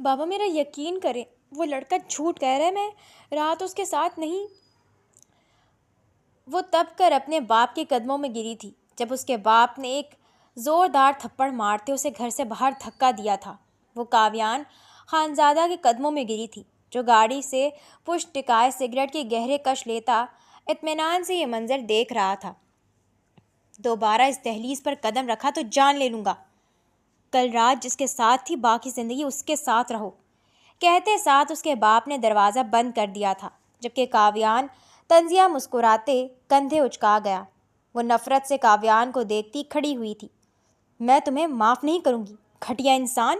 بابا میرا یقین کریں، وہ لڑکا جھوٹ کہہ رہا ہے، میں رات اس کے ساتھ نہیں۔ وہ تب کر اپنے باپ کے قدموں میں گری تھی جب اس کے باپ نے ایک زوردار تھپڑ مارتے اسے گھر سے باہر دھکا دیا تھا۔ وہ کاویان خانزادہ کے قدموں میں گری تھی جو گاڑی سے پشت ٹکائے سگریٹ کے گہرے کش لیتا اطمینان سے یہ منظر دیکھ رہا تھا۔ دوبارہ اس دہلیز پر قدم رکھا تو جان لے لوں گا۔ کل رات جس کے ساتھ تھی باقی زندگی اس کے ساتھ رہو، کہتے ساتھ اس کے باپ نے دروازہ بند کر دیا تھا، جبکہ کاویان طنزیہ مسکراتے کندھے اچکا گیا۔ وہ نفرت سے کاویان کو دیکھتی کھڑی ہوئی تھی۔ میں تمہیں معاف نہیں کروں گی، گھٹیا انسان،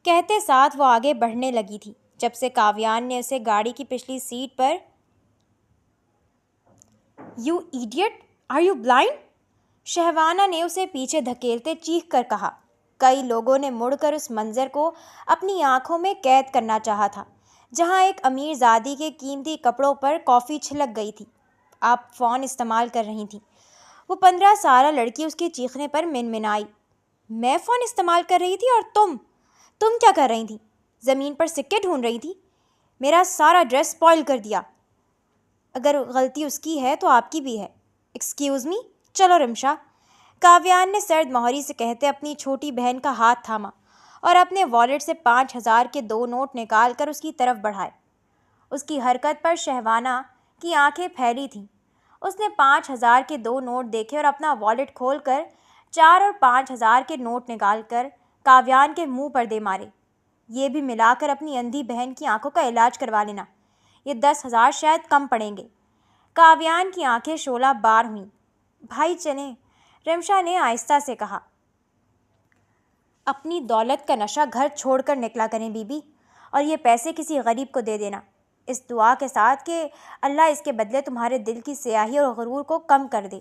کہتے ساتھ وہ آگے بڑھنے لگی تھی جب سے کاویان نے اسے گاڑی کی پچھلی سیٹ پر you idiot, are you blind, Shahwana نے اسے پیچھے دھکیلتے چیخ کر کہا۔ کئی لوگوں نے مڑ کر اس منظر کو اپنی آنکھوں میں قید کرنا چاہا تھا جہاں ایک امیر زادی کے قیمتی کپڑوں پر کافی چھلک گئی تھی۔ آپ فون استعمال کر رہی تھیں۔ وہ 15 سالہ لڑکی اس کے چیخنے پر منمنائی۔ میں فون استعمال کر رہی تھی اور تم کیا کر رہی تھی؟ زمین پر سکے ڈھونڈ رہی تھی؟ میرا سارا ڈریس سپوائل کر دیا۔ اگر غلطی اس کی ہے تو آپ کی بھی ہے۔ ایکسکیوز می، چلو رمشا، کاویان نے سرد مہری سے کہتے اپنی چھوٹی بہن کا ہاتھ تھاما اور اپنے والیٹ سے 5,000 کے 2 نوٹ نکال کر اس کی طرف بڑھائے۔ اس کی حرکت پر شہوانہ کی آنکھیں پھیلی تھیں۔ اس نے 5,000 کے 2 نوٹ دیکھے اور اپنا والیٹ کھول کر 4 اور 5,000 کے نوٹ نکال کر کاویان کے منہ پر دے مارے۔ یہ بھی ملا کر اپنی اندھی بہن کی آنکھوں کا علاج کروا لینا، یہ 10,000 شاید کم پڑیں گے۔ کاویان کی آنکھیں شعلہ بار ہوئیں۔ بھائی چلیں، رمشا نے آہستہ سے کہا۔ اپنی دولت کا نشہ گھر چھوڑ کر نکلا کریں بی بی، اور یہ پیسے کسی غریب کو دے دینا، اس دعا کے ساتھ کہ اللہ اس کے بدلے تمہارے دل کی سیاہی اور غرور کو کم کر دے۔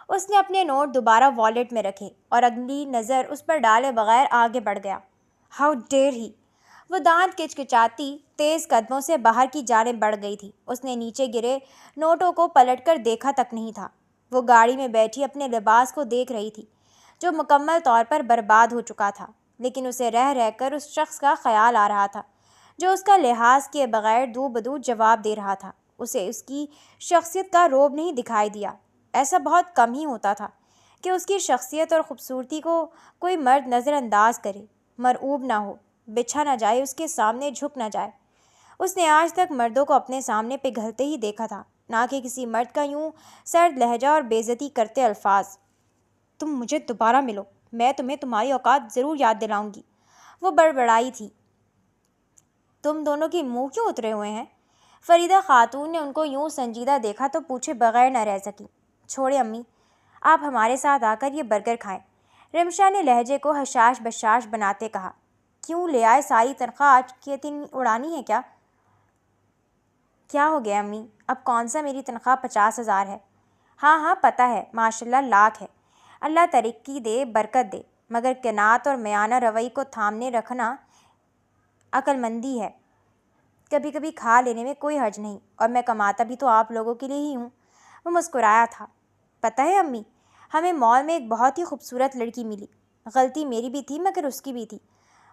اس نے اپنے نوٹ دوبارہ والیٹ میں رکھے اور اگلی نظر اس پر ڈالے بغیر آگے بڑھ گیا۔ ہاؤ ڈیئر ہی! وہ دانت کچکچاتی تیز قدموں سے باہر کی جانب بڑھ گئی تھی۔ اس نے نیچے گرے نوٹوں کو پلٹ کر دیکھا تک نہیں تھا۔ وہ گاڑی میں بیٹھی اپنے لباس کو دیکھ رہی تھی جو مکمل طور پر برباد ہو چکا تھا، لیکن اسے رہ رہ کر اس شخص کا خیال آ رہا تھا جو اس کا لحاظ کیے بغیر دو بدو جواب دے رہا تھا۔ اسے اس کی شخصیت کا رعب نہیں دکھائی دیا۔ ایسا بہت کم ہی ہوتا تھا کہ اس کی شخصیت اور خوبصورتی کو کوئی مرد نظر انداز کرے، مرعوب نہ ہو، بچھا نہ جائے، اس کے سامنے جھک نہ جائے۔ اس نے آج تک مردوں کو اپنے سامنے پگھلتے ہی دیکھا تھا، نہ کہ کسی مرد کا یوں سرد لہجہ اور بے عزتی کرتے الفاظ۔ تم مجھے دوبارہ ملو، میں تمہیں تمہاری اوقات ضرور یاد دلاؤں گی، وہ بڑبڑائی تھی۔ تم دونوں کے منہ کیوں اترے ہوئے ہیں؟ فریدہ خاتون نے ان کو یوں سنجیدہ دیکھا تو پوچھے بغیر نہ رہ سکی۔ چھوڑے امی، آپ ہمارے ساتھ آ کر یہ برگر کھائیں، رمشا نے لہجے کو حشاش بشاش بناتے کہا۔ کیوں لے آئے؟ ساری تنخواہ آج کے دن اڑانی ہے کیا؟ کیا ہو گیا امی؟ اب کون سا میری تنخواہ 50,000 ہے؟ ہاں پتہ ہے، ماشاءاللہ لاکھ ہے، اللہ ترقی دے، برکت دے، مگر قناعت اور میانہ روی کو تھامنے رکھنا عقل مندی ہے۔ کبھی کبھی کھا لینے میں کوئی حرج نہیں، اور میں کماتا بھی تو آپ لوگوں کے لیے ہی ہوں۔ وہ مسکرایا تھا۔ پتہ ہے امی، ہمیں مال میں ایک بہت ہی خوبصورت لڑکی ملی، غلطی میری بھی تھی مگر اس کی بھی تھی۔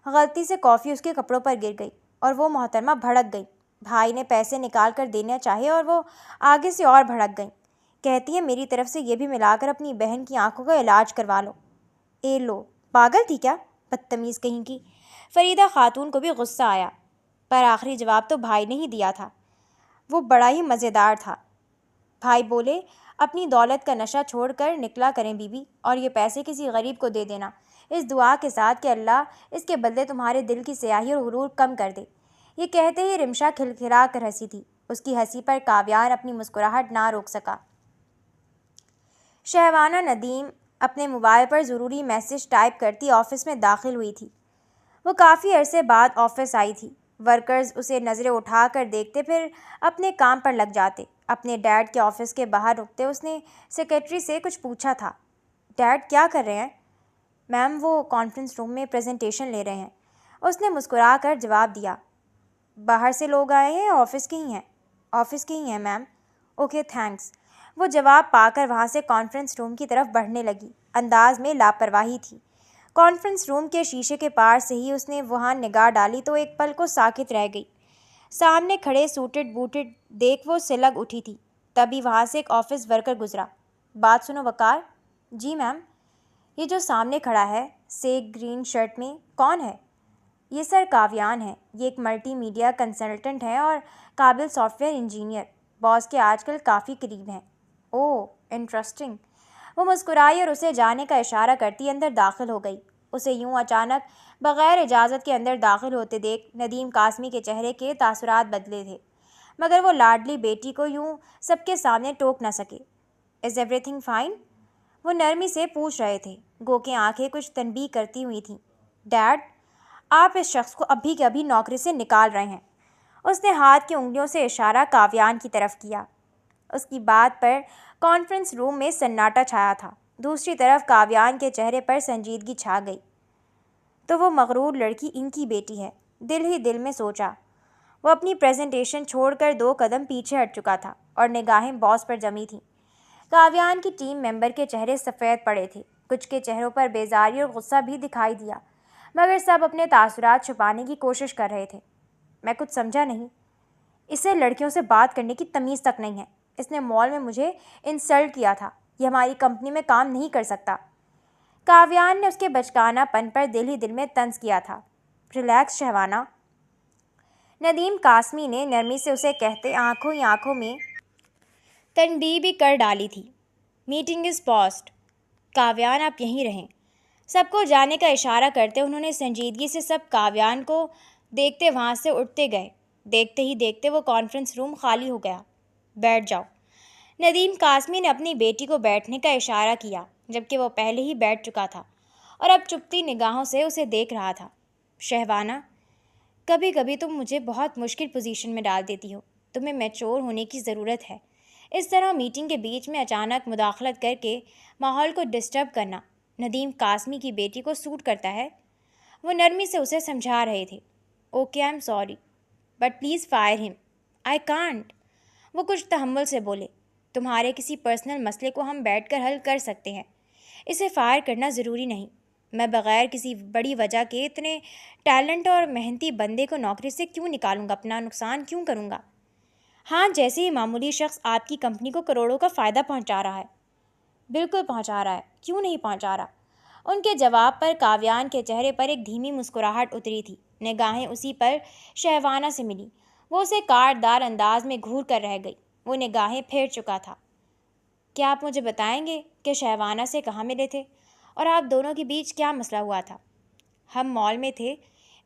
غلطی سے کافی اس کے کپڑوں پر گر گئی اور وہ محترمہ بھڑک گئی۔ بھائی نے پیسے نکال کر دینا چاہے اور وہ آگے سے اور بھڑک گئیں۔ کہتی ہیں میری طرف سے یہ بھی ملا کر اپنی بہن کی آنکھوں کا علاج کروا لو۔ اے لو، پاگل تھی کیا؟ بدتمیز کہیں کی۔ فریدہ خاتون کو بھی غصہ آیا، پر آخری جواب تو بھائی نے ہی دیا تھا۔ وہ بڑا ہی مزیدار تھا۔ بھائی بولے، اپنی دولت کا نشہ چھوڑ کر نکلا کریں بی بی، اور یہ پیسے کسی غریب کو دے دینا، اس دعا کے ساتھ کہ اللہ اس کے بدلے تمہارے دل کی سیاہی اور غرور کم کر دے۔ یہ کہتے ہی رمشا کھلکھلا کر ہنسی تھی۔ اس کی ہنسی پر کاویان اپنی مسکراہٹ نہ روک سکا۔ شہوانہ ندیم اپنے موبائل پر ضروری میسج ٹائپ کرتی آفس میں داخل ہوئی تھی۔ وہ کافی عرصے بعد آفس آئی تھی۔ ورکرز اسے نظریں اٹھا کر دیکھتے پھر اپنے کام پر لگ جاتے۔ اپنے ڈیڈ کے آفس کے باہر رکتے اس نے سیکرٹری سے کچھ پوچھا تھا۔ ڈیڈ کیا کر رہے ہیں؟ میم وہ کانفرنس روم میں پریزنٹیشن لے رہے ہیں، اس نے مسکرا کر جواب دیا۔ باہر سے لوگ آئے ہیں یا آفس کے ہی ہیں؟ آفس کے ہی ہیں میم۔ Okay thanks. وہ جواب پا کر وہاں سے کانفرنس روم کی طرف بڑھنے لگی۔ انداز میں لاپرواہی تھی۔ کانفرنس روم کے شیشے کے پار سے ہی اس نے وہاں نگاہ ڈالی تو ایک پل کو ساکت رہ گئی۔ سامنے کھڑے سوٹڈ بوٹڈ دیکھ وہ سلگ اٹھی تھی۔ تبھی وہاں سے ایک آفس ورکر گزرا۔ بات سنو وقار۔ جی میم۔ یہ جو سامنے کھڑا ہے سیگ گرین شرٹ میں، کون ہے؟ یہ سر کاویان ہے۔ یہ ایک ملٹی میڈیا کنسلٹنٹ ہے اور قابل سافٹ ویئر انجینئر۔ باس کے آج کل کافی قریب ہیں۔ اوہ انٹرسٹنگ۔ وہ مسکرائی اور اسے جانے کا اشارہ کرتی اندر داخل ہو گئی۔ اسے یوں اچانک بغیر اجازت کے اندر داخل ہوتے دیکھ ندیم قاسمی کے چہرے کے تاثرات بدلے تھے، مگر وہ لاڈلی بیٹی کو یوں سب کے سامنے ٹوک نہ سکے۔ Is everything fine? وہ نرمی سے پوچھ رہے تھے، گو کہ آنکھیں کچھ تنبیہ کرتی ہوئی تھیں۔ ڈیڈ، آپ اس شخص کو ابھی کے ابھی نوکری سے نکال رہے ہیں۔ اس نے ہاتھ کی انگلیوں سے اشارہ کاویان کی طرف کیا۔ اس کی بات پر کانفرنس روم میں سناٹا چھایا تھا۔ دوسری طرف کاویان کے چہرے پر سنجیدگی چھا گئی۔ تو وہ مغرور لڑکی ان کی بیٹی ہے، دل ہی دل میں سوچا۔ وہ اپنی پریزنٹیشن چھوڑ کر 2 قدم پیچھے ہٹ چکا تھا اور نگاہیں باس پر جمی تھیں۔ کاویان کی ٹیم ممبر کے چہرے سفید پڑے تھے، کچھ کے چہروں پر بیزاری اور غصہ بھی دکھائی دیا، مگر سب اپنے تاثرات چھپانے کی کوشش کر رہے تھے۔ میں کچھ سمجھا نہیں۔ اسے لڑکیوں سے بات کرنے کی تمیز تک نہیں ہے۔ اس نے مال میں مجھے انسلٹ کیا تھا۔ یہ ہماری کمپنی میں کام نہیں کر سکتا۔ کاویان نے اس کے بچکانہ پن پر دل ہی دل میں طنز کیا تھا۔ ریلیکس شہوانہ، ندیم قاسمی نے نرمی سے اسے کہتے آنکھوں ہی آنکھوں میں تنبیہ بھی کر ڈالی تھی۔ Meeting is passed. کاویان آپ یہیں رہیں۔ سب کو جانے کا اشارہ کرتے انہوں نے سنجیدگی سے سب کاویان کو دیکھتے وہاں سے اٹھتے گئے۔ دیکھتے ہی دیکھتے وہ کانفرنس روم خالی ہو گیا۔ بیٹھ جاؤ۔ ندیم قاسمی نے اپنی بیٹی کو بیٹھنے کا اشارہ کیا، جبکہ وہ پہلے ہی بیٹھ چکا تھا اور اب چپتی نگاہوں سے اسے دیکھ رہا تھا۔ شہوانہ، کبھی کبھی تم مجھے بہت مشکل پوزیشن میں ڈال دیتی ہو۔ تمہیں میچور ہونے کی ضرورت ہے۔ اس طرح میٹنگ کے بیچ میں اچانک مداخلت کر کے ماحول کو ڈسٹرب کرنا ندیم قاسمی کی بیٹی کو سوٹ کرتا ہے؟ وہ نرمی سے اسے سمجھا رہے تھے۔ Okay I am sorry but please fire ہم۔ I can't. وہ کچھ تحمل سے بولے۔ تمہارے کسی پرسنل مسئلے کو ہم بیٹھ کر حل کر سکتے ہیں، اسے فائر کرنا ضروری نہیں۔ میں بغیر کسی بڑی وجہ کے اتنے ٹیلنٹ اور محنتی بندے کو نوکری سے کیوں نکالوں گا؟ اپنا نقصان کیوں کروں گا؟ ہاں، جیسے ہی معمولی شخص آپ کی کمپنی کو کروڑوں کا فائدہ پہنچا رہا ہے۔ بالکل پہنچا رہا ہے، کیوں نہیں پہنچا رہا؟ ان کے جواب پر کاویان کے چہرے پر ایک دھیمی مسکراہٹ اتری تھی۔ نگاہیں اسی پر شہوانہ سے ملی۔ وہ اسے کاٹدار انداز میں گھور کر رہ گئی۔ وہ نگاہیں پھیر چکا تھا۔ کیا آپ مجھے بتائیں گے کہ شہوانہ سے کہاں ملے تھے اور آپ دونوں کے بیچ کیا مسئلہ ہوا تھا؟ ہم مال میں تھے۔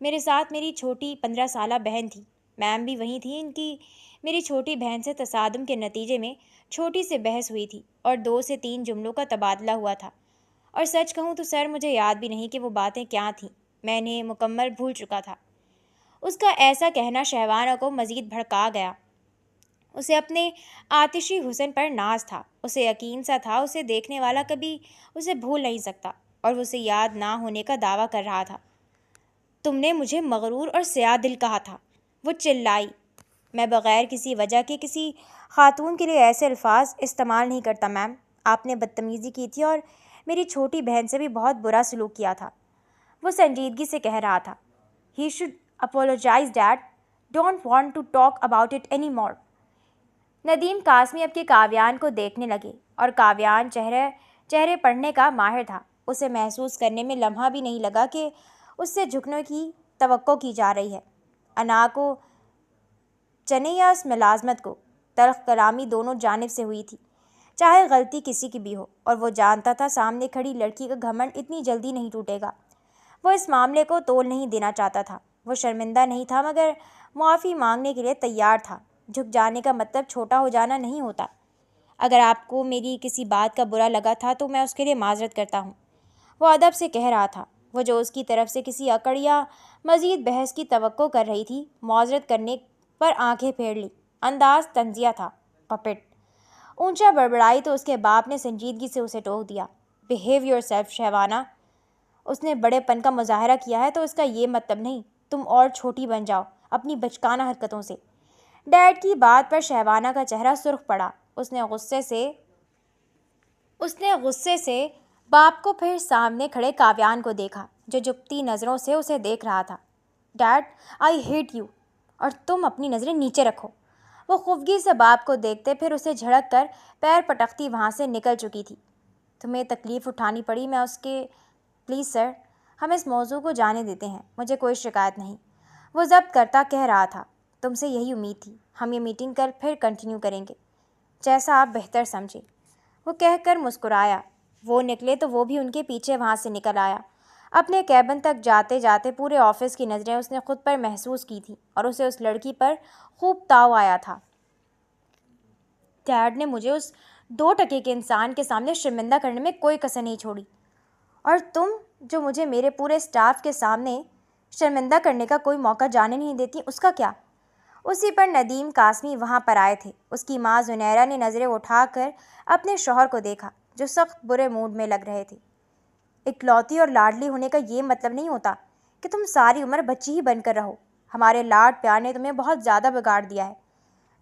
میرے ساتھ میری چھوٹی 15 سالہ بہن تھی۔ میم بھی وہیں تھی۔ ان کی میری چھوٹی بہن سے تصادم کے نتیجے میں چھوٹی سی بحث ہوئی تھی اور 2 سے 3 جملوں کا تبادلہ ہوا تھا، اور سچ کہوں تو سر مجھے یاد بھی نہیں کہ وہ باتیں کیا تھیں۔ میں انہیں مکمل بھول چکا تھا۔ اس کا ایسا کہنا شہوانہ کو مزید بھڑکا گیا۔ اسے اپنے آتشی حسن پر ناز تھا۔ اسے یقین سا تھا اسے دیکھنے والا کبھی اسے بھول نہیں سکتا، اور وہ اسے یاد نہ ہونے کا دعویٰ کر رہا تھا۔ تم نے مجھے مغرور اور سیاہ دل کہا تھا، وہ چلائی۔ میں بغیر کسی وجہ کے کسی خاتون کے لیے ایسے الفاظ استعمال نہیں کرتا میم۔ آپ نے بدتمیزی کی تھی اور میری چھوٹی بہن سے بھی بہت برا سلوک کیا تھا، وہ سنجیدگی سے کہہ رہا تھا۔ He should apologise dad, don't want to talk about it any more. Nadeem Qasmi اب کے کاویان کو دیکھنے لگے، اور کاویان چہرے پڑھنے کا ماہر تھا۔ اسے محسوس کرنے میں لمحہ بھی نہیں لگا کہ اس سے جھکنے کی توقع کی جا رہی ہے۔ انا کو چنے یا اس ملازمت کو، تلخ کلامی دونوں جانب سے ہوئی تھی، چاہے غلطی کسی کی بھی ہو، اور وہ جانتا تھا سامنے کھڑی لڑکی کا گھمنڈ اتنی جلدی نہیں ٹوٹے گا۔ وہ اس معاملے کو تول نہیں دینا چاہتا تھا۔ وہ شرمندہ نہیں تھا، مگر معافی مانگنے کے لیے تیار تھا۔ جھک جانے کا مطلب چھوٹا ہو جانا نہیں ہوتا۔ اگر آپ کو میری کسی بات کا برا لگا تھا تو میں اس کے لیے معذرت کرتا ہوں، وہ ادب سے کہہ رہا تھا۔ وہ جو اس کی طرف سے کسی اکڑ یا مزید بحث کی توقع کر رہی تھی، معذرت کرنے پر آنکھیں پھیر لی۔ انداز طنزیہ تھا۔ پپٹ اونچا بڑبڑائی تو اس کے باپ نے سنجیدگی سے اسے ٹوک دیا۔ بہیو یور سیلف شہوانہ، اس نے بڑے پن کا مظاہرہ کیا ہے تو اس کا یہ مطلب نہیں تم اور چھوٹی بن جاؤ اپنی بچکانہ حرکتوں سے۔ ڈیڈ کی بات پر شہوانہ کا چہرہ سرخ پڑا۔ اس نے غصے سے باپ کو پھر سامنے کھڑے کاویان کو دیکھا جو جھکتی نظروں سے اسے دیکھ رہا تھا۔ ڈیڈ، آئی ہیٹ یو، اور تم اپنی نظریں نیچے رکھو۔ وہ خفگی سے باپ کو دیکھتے پھر اسے جھڑک کر پیر پٹکتی وہاں سے نکل چکی تھی۔ تمہیں تکلیف اٹھانی پڑی، میں اس کے… پلیز سر، ہم اس موضوع کو جانے دیتے ہیں، مجھے کوئی شکایت نہیں، وہ ضبط کرتا کہہ رہا تھا۔ تم سے یہی امید تھی، ہم یہ میٹنگ کل پھر کنٹینیو کریں گے، جیسا آپ بہتر سمجھیں، وہ کہہ کر مسکرایا۔ وہ نکلے تو وہ بھی ان کے پیچھے وہاں سے نکل آیا۔ اپنے کیبن تک جاتے جاتے پورے آفس کی نظریں اس نے خود پر محسوس کی تھیں اور اسے اس لڑکی پر خوب تاؤ آیا تھا۔ ڈیڈ نے مجھے اس 2 کے انسان کے سامنے شرمندہ کرنے میں کوئی کسر نہیں چھوڑی، اور تم جو مجھے میرے پورے اسٹاف کے سامنے شرمندہ کرنے کا کوئی موقع جانے نہیں دیتی، اس کا کیا؟ اسی پر ندیم قاسمی وہاں پر آئے تھے۔ اس کی ماں زنیرہ نے نظریں اٹھا کر اپنے شوہر کو دیکھا جو سخت برے موڈ میں لگ رہے تھے۔ اکلوتی اور لاڈلی ہونے کا یہ مطلب نہیں ہوتا کہ تم ساری عمر بچی ہی بن کر رہو۔ ہمارے لاڈ پیار نے تمہیں بہت زیادہ بگاڑ دیا ہے۔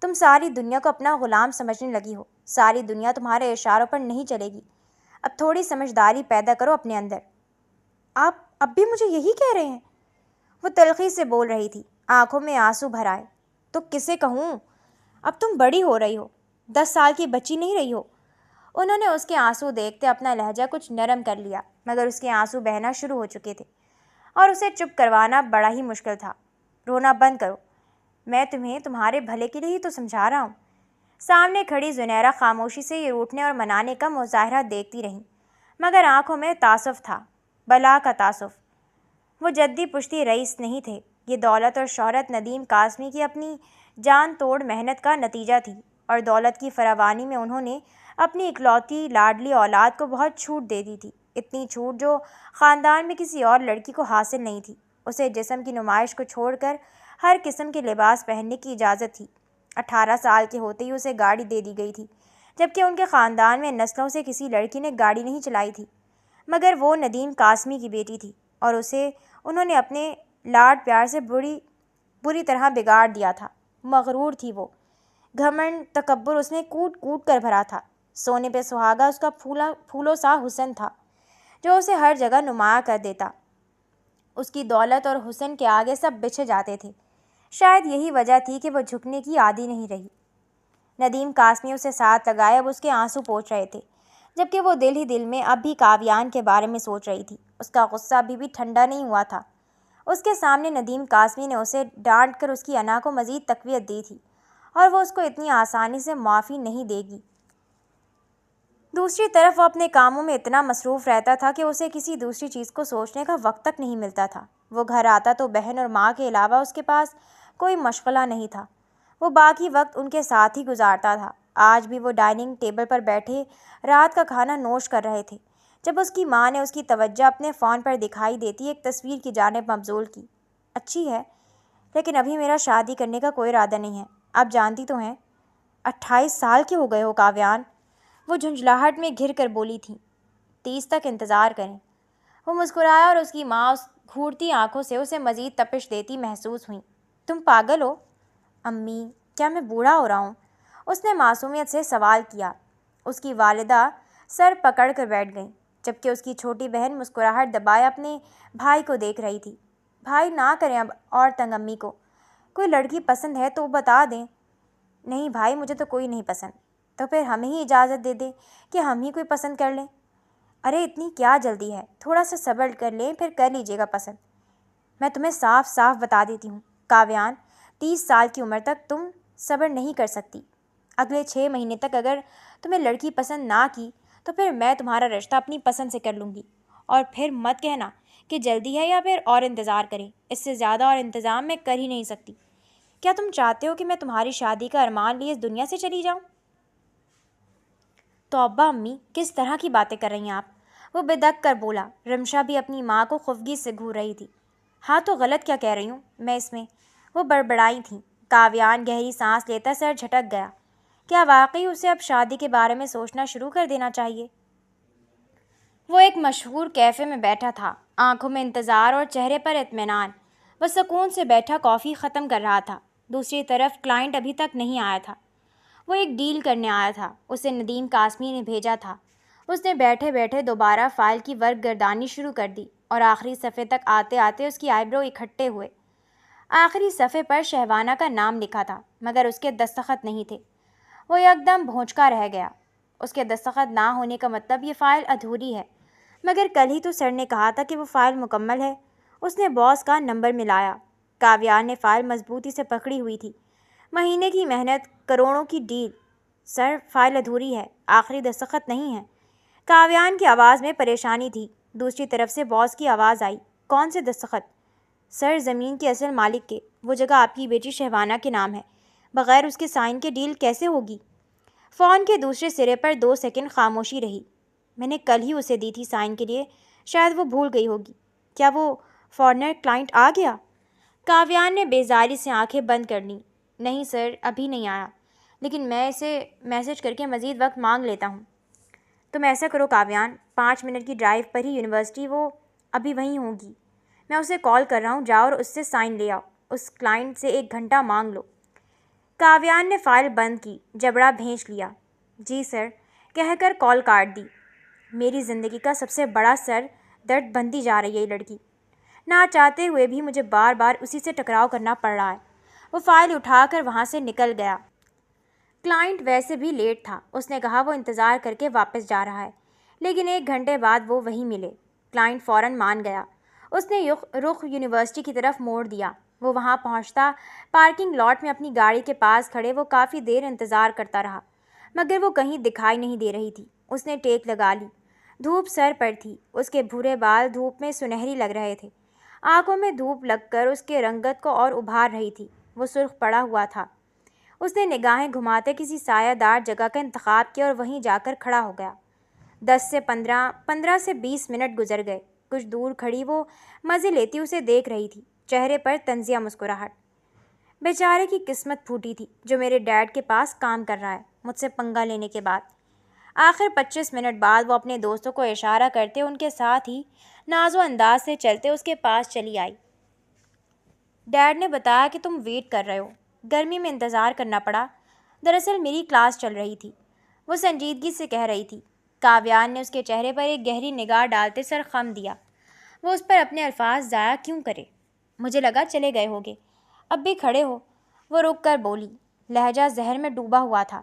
تم ساری دنیا کو اپنا غلام سمجھنے لگی ہو۔ ساری دنیا تمہارے اشاروں پر نہیں چلے گی۔ اب تھوڑی سمجھداری پیدا کرو اپنے اندر۔ آپ اب بھی مجھے یہی کہہ رہے ہیں؟ وہ تلخی سے بول رہی تھی، آنکھوں میں آنسو بھر آئے۔ تو کسے کہوں؟ اب تم بڑی ہو رہی ہو، 10 سال کی بچی نہیں رہی ہو۔ انہوں نے اس کے آنسو دیکھتے اپنا لہجہ کچھ نرم کر لیا، مگر اس کے آنسو بہنا شروع ہو چکے تھے اور اسے چپ کروانا بڑا ہی مشکل تھا۔ رونا بند کرو، میں تمہیں تمہارے بھلے کے لیے ہی تو سمجھا رہا ہوں۔ سامنے کھڑی زنیرہ خاموشی سے یہ روٹھنے اور منانے کا مظاہرہ دیکھتی رہیں، مگر آنکھوں میں تعصف تھا، بلا کا تعصف۔ وہ جدی پشتی رئیس نہیں تھے، یہ دولت اور شہرت ندیم قاسمی کی اپنی جان توڑ محنت کا نتیجہ تھی، اور دولت کی فراوانی میں انہوں نے اپنی اکلوتی لاڈلی اولاد کو بہت چھوٹ دے دی تھی، اتنی چھوٹ جو خاندان میں کسی اور لڑکی کو حاصل نہیں تھی۔ اسے جسم کی نمائش کو چھوڑ کر ہر قسم کے لباس پہننے کی اجازت تھی۔ 18 سال کے ہوتے ہی اسے گاڑی دے دی گئی تھی، جبکہ ان کے خاندان میں نسلوں سے کسی لڑکی نے گاڑی نہیں چلائی تھی، مگر وہ ندیم قاسمی کی بیٹی تھی، اور اسے انہوں نے اپنے لاڈ پیار سے بری طرح بگاڑ دیا تھا۔ مغرور تھی وہ، گھمنڈ تکبر اس نے کوٹ کوٹ کر بھرا تھا۔ سونے پہ سہاگا اس کا پھولوں سا حسن تھا جو اسے ہر جگہ نمایاں کر دیتا۔ اس کی دولت اور حسن کے آگے سب بچھڑ جاتے تھے۔ شاید یہی وجہ تھی کہ وہ جھکنے کی عادی نہیں رہی۔ ندیم قاسمی اسے ساتھ لگائے اب اس کے آنسو پوچھ رہے تھے، جبکہ وہ دل ہی دل میں اب بھی کاویان کے بارے میں سوچ رہی تھی۔ اس کا غصہ ابھی بھی ٹھنڈا نہیں ہوا تھا۔ اس کے سامنے ندیم قاسمی نے اسے ڈانٹ کر اس کی انا کو مزید تقویت دی تھی، اور وہ اس کو اتنی آسانی سے معافی نہیں دے گی۔ دوسری طرف وہ اپنے کاموں میں اتنا مصروف رہتا تھا کہ اسے کسی دوسری چیز کو سوچنے کا وقت تک نہیں ملتا تھا۔ وہ گھر آتا تو بہن اور ماں کے علاوہ اس کے پاس کوئی مشغلہ نہیں تھا۔ وہ باقی وقت ان کے ساتھ ہی گزارتا تھا۔ آج بھی وہ ڈائننگ ٹیبل پر بیٹھے رات کا کھانا نوش کر رہے تھے جب اس کی ماں نے اس کی توجہ اپنے فون پر دکھائی دیتی ایک تصویر کی جانب مبذول کی۔ اچھی ہے، لیکن ابھی میرا شادی کرنے کا کوئی ارادہ نہیں ہے، آپ جانتی تو ہیں۔ 28 سال کے ہو گئے ہو کاویان، وہ جھنجھلاہٹ میں گھر کر بولی تھی۔ 30 تک انتظار کریں۔ وہ مسکرایا اور اس کی ماں اس گھورتی آنکھوں سے اسے مزید تپش دیتی محسوس ہوئی۔ تم پاگل ہو امی، کیا میں بوڑھا ہو رہا ہوں؟ اس نے معصومیت سے سوال کیا۔ اس کی والدہ سر پکڑ کر بیٹھ گئیں، جبکہ اس کی چھوٹی بہن مسکراہٹ دبائے اپنے بھائی کو دیکھ رہی تھی۔ بھائی نہ کریں اب اور تنگ امی کو، کوئی لڑکی پسند ہے تو بتا دیں۔ نہیں بھائی، مجھے تو کوئی نہیں پسند۔ تو پھر ہمیں ہی اجازت دے دیں کہ ہم ہی کوئی پسند کر لیں۔ ارے اتنی کیا جلدی ہے، تھوڑا سا صبر کر لیں پھر کر لیجیے گا پسند۔ میں تمہیں صاف صاف بتا دیتی ہوں کاویان، 30 سال کی عمر تک تم صبر نہیں کر سکتی۔ اگلے 6 مہینے تک اگر تمہیں لڑکی پسند نہ کی تو پھر میں تمہارا رشتہ اپنی پسند سے کر لوں گی، اور پھر مت کہنا کہ جلدی ہے یا پھر اور انتظار کریں، اس سے زیادہ اور انتظام میں کر ہی نہیں سکتی۔ کیا تم چاہتے ہو کہ میں تمہاری شادی کا ارمان لیے اس دنیا سے چلی جاؤں؟ توبہ امی، کس طرح کی باتیں کر رہی ہیں آپ؟ وہ بدک کر بولا۔ رمشا بھی اپنی ماں کو خفگی سے گھور رہی تھی۔ ہاں تو غلط کیا کہہ رہی ہوں میں اس میں؟ وہ بڑبڑائی تھیں۔ کاویان گہری سانس لیتا سر جھٹک گیا۔ کیا واقعی اسے اب شادی کے بارے میں سوچنا شروع کر دینا چاہیے؟ وہ ایک مشہور کیفے میں بیٹھا تھا، آنکھوں میں انتظار اور چہرے پر اطمینان۔ وہ سکون سے بیٹھا کافی ختم کر رہا تھا۔ دوسری طرف کلائنٹ ابھی تک نہیں آیا تھا۔ وہ ایک ڈیل کرنے آیا تھا، اسے ندیم قاسمی نے بھیجا تھا۔ اس نے بیٹھے بیٹھے دوبارہ فائل کی ورق گردانی شروع کر دی اور آخری صفحے تک آتے آتے اس کی آئی برو اکٹھے ہوئے۔ آخری صفحے پر شہوانہ کا نام لکھا تھا مگر اس کے دستخط نہیں تھے۔ وہ یکدم بھونچکا رہ گیا۔ اس کے دستخط نہ ہونے کا مطلب یہ فائل ادھوری ہے، مگر کل ہی تو سر نے کہا تھا کہ وہ فائل مکمل ہے۔ اس نے باس کا نمبر ملایا۔ کاویان نے فائل مضبوطی سے پکڑی ہوئی تھی۔ مہینے کی محنت، کروڑوں کی ڈیل۔ سر، فائل ادھوری ہے، آخری دستخط نہیں ہے۔ کاویان کی آواز میں پریشانی تھی۔ دوسری طرف سے باس کی آواز آئی، کون سے دستخط؟ سر، زمین کے اصل مالک کے۔ وہ جگہ آپ کی بیٹی شہوانہ کے نام ہے، بغیر اس کے سائن کے ڈیل کیسے ہوگی؟ فون کے دوسرے سرے پر 2 سیکنڈ خاموشی رہی۔ میں نے کل ہی اسے دی تھی سائن کے لیے، شاید وہ بھول گئی ہوگی۔ کیا وہ فارنر کلائنٹ آ گیا؟ کاویان نے بیزاری سے آنکھیں بند کر لیں۔ نہیں سر، ابھی نہیں آیا، لیکن میں اسے میسج کر کے مزید وقت مانگ لیتا ہوں۔ تم ایسا کرو کاویان، 5 منٹ کی ڈرائیو پر ہی یونیورسٹی، وہ ابھی وہیں ہوگی۔ میں اسے کال کر رہا ہوں، جاؤ اور اس سے سائن لے آؤ۔ اس کلائنٹ سے 1 گھنٹہ مانگ لو۔ کاویان نے فائل بند کی، جبڑا بھینچ لیا۔ جی سر کہہ کر کال کاٹ دی۔ میری زندگی کا سب سے بڑا سر درد بنتی جا رہی ہے یہ لڑکی۔ نہ چاہتے ہوئے بھی مجھے بار بار اسی سے ٹکراؤ کرنا پڑ رہا ہے۔ وہ فائل اٹھا کر وہاں سے نکل گیا۔ کلائنٹ ویسے بھی لیٹ تھا۔ اس نے کہا وہ انتظار کر کے واپس جا رہا ہے، لیکن 1 گھنٹے بعد وہ وہیں ملے۔ کلائنٹ فوراً مان گیا۔ اس نے رخ یونیورسٹی کی طرف موڑ دیا۔ وہ وہاں پہنچتا پارکنگ لاٹ میں اپنی گاڑی کے پاس کھڑے وہ کافی دیر انتظار کرتا رہا، مگر وہ کہیں دکھائی نہیں دے رہی تھی۔ اس نے ٹیک لگا لی۔ دھوپ سر پر تھی۔ اس کے بھورے بال دھوپ میں سنہری لگ رہے تھے۔ آنکھوں میں دھوپ لگ کر اس کے رنگت کو اور ابھار رہی تھی۔ وہ سرخ پڑا ہوا تھا۔ اس نے نگاہیں گھماتے کسی سایہ دار جگہ کا انتخاب کیا اور وہیں جا کر کھڑا ہو گیا۔ 10 سے 15 سے 20 منٹ گزر گئے۔ کچھ دور کھڑی وہ مزے لیتی اسے دیکھ رہی تھی، چہرے پر طنزیہ مسکراہٹ۔ بیچارے کی قسمت پھوٹی تھی جو میرے ڈیڈ کے پاس کام کر رہا ہے، مجھ سے پنگا لینے کے بعد۔ آخر 25 منٹ بعد وہ اپنے دوستوں کو اشارہ کرتے ان کے ساتھ ہی ناز و انداز سے چلتے اس کے پاس چلی آئی۔ ڈیڈ نے بتایا کہ تم ویٹ کر رہے ہو، گرمی میں انتظار کرنا پڑا۔ دراصل میری کلاس چل رہی تھی، وہ سنجیدگی سے کہہ رہی تھی۔ کاویان نے اس کے چہرے پر ایک گہری نگاہ ڈالتے سر خم دیا۔ وہ اس پر اپنے الفاظ ضائع کیوں کرے؟ مجھے لگا چلے گئے ہوگے، اب بھی کھڑے ہو؟ وہ رک کر بولی، لہجہ زہر میں ڈوبا ہوا تھا۔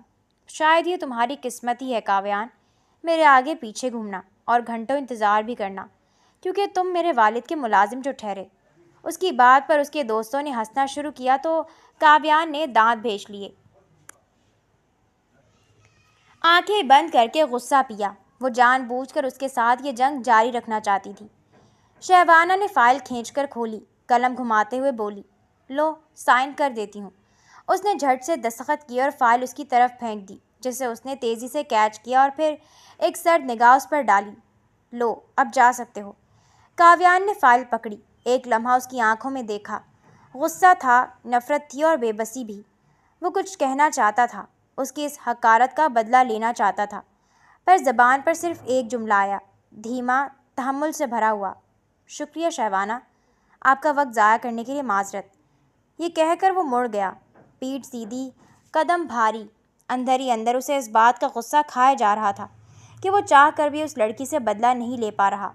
شاید یہ تمہاری قسمت ہی ہے کاویان، میرے آگے پیچھے گھومنا اور گھنٹوں انتظار بھی کرنا، کیونکہ تم میرے والد کے ملازم جو ٹھہرے۔ اس کی بات پر اس کے دوستوں نے ہنسنا شروع کیا تو کاویان نے دانت بھینچ لیے، آنکھیں بند کر کے غصہ پیا۔ وہ جان بوجھ کر اس کے ساتھ یہ جنگ جاری رکھنا چاہتی تھی۔ شہوانہ نے فائل کھینچ کر کھولی، قلم گھماتے ہوئے بولی، لو سائن کر دیتی ہوں۔ اس نے جھٹ سے دستخط کیے اور فائل اس کی طرف پھینک دی، جسے اس نے تیزی سے کیچ کیا اور پھر ایک سرد نگاہ اس پر ڈالی۔ لو اب جا سکتے ہو۔ کاویان نے فائل پکڑی، ایک لمحہ اس کی آنکھوں میں دیکھا۔ غصہ تھا، نفرت تھی اور بے بسی بھی۔ وہ کچھ کہنا چاہتا تھا، اس کی اس حقارت کا بدلہ لینا چاہتا تھا، پر زبان پر صرف ایک جملہ آیا، دھیما، تحمل سے بھرا ہوا، شکریہ شہوانہ، آپ کا وقت ضائع کرنے کے لیے معذرت۔ یہ کہہ کر وہ مڑ گیا، پیٹھ سیدھی، قدم بھاری۔ اندر ہی اندر اسے اس بات کا غصہ کھائے جا رہا تھا کہ وہ چاہ کر بھی اس لڑکی سے بدلہ نہیں لے پا رہا،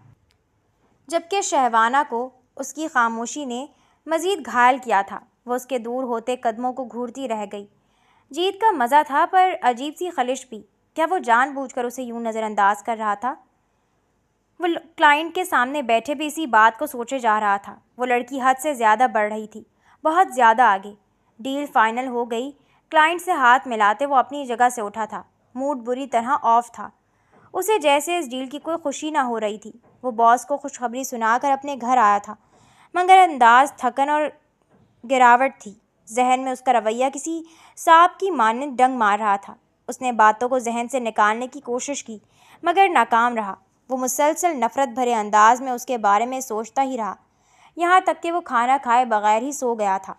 جبکہ شہوانہ کو اس کی خاموشی نے مزید گھائل کیا تھا۔ وہ اس کے دور ہوتے قدموں کو گھورتی رہ گئی۔ جیت کا مزہ تھا پر عجیب سی خلش بھی۔ کیا وہ جان بوجھ کر اسے یوں نظر انداز کر رہا تھا؟ وہ کلائنٹ کے سامنے بیٹھے بھی اسی بات کو سوچے جا رہا تھا۔ وہ لڑکی حد سے زیادہ بڑھ رہی تھی، بہت زیادہ آگے۔ ڈیل فائنل ہو گئی۔ کلائنٹ سے ہاتھ ملاتے وہ اپنی جگہ سے اٹھا تھا۔ موڈ بری طرح آف تھا۔ اسے جیسے اس ڈیل کی کوئی خوشی نہ ہو رہی تھی۔ وہ باس کو خوشخبری سنا کر اپنے گھر آیا تھا، مگر انداز تھکن اور گراوٹ تھی۔ ذہن میں اس کا رویہ کسی سانپ کی مانند ڈنگ مار رہا تھا۔ اس نے باتوں کو ذہن سے نکالنے کی کوشش کی، مگر ناکام رہا۔ وہ مسلسل نفرت بھرے انداز میں اس کے بارے میں سوچتا ہی رہا، یہاں تک کہ وہ کھانا کھائے بغیر ہی سو گیا تھا۔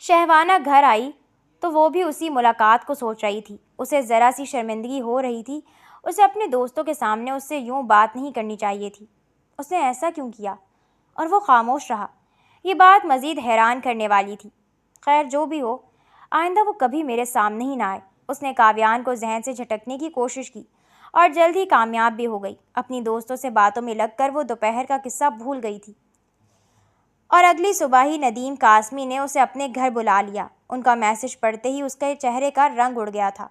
شہوانہ گھر آئی تو وہ بھی اسی ملاقات کو سوچ رہی تھی۔ اسے ذرا سی شرمندگی ہو رہی تھی۔ اسے اپنے دوستوں کے سامنے اس سے یوں بات نہیں کرنی چاہیے تھی۔ اس نے ایسا کیوں کیا؟ اور وہ خاموش رہا۔ یہ بات مزید حیران کرنے والی تھی۔ خیر جو بھی ہو، آئندہ وہ کبھی میرے سامنے ہی نہ آئے۔ اس نے کاویان کو ذہن سے جھٹکنے کی کوشش کی اور جلد ہی کامیاب بھی ہو گئی۔ اپنی دوستوں سے باتوں میں لگ کر وہ دوپہر کا قصہ بھول گئی تھی، اور اگلی صبح ہی ندیم قاسمی نے اسے اپنے گھر بلا لیا۔ ان کا میسج پڑھتے ہی اس کے چہرے کا رنگ اڑ گیا تھا۔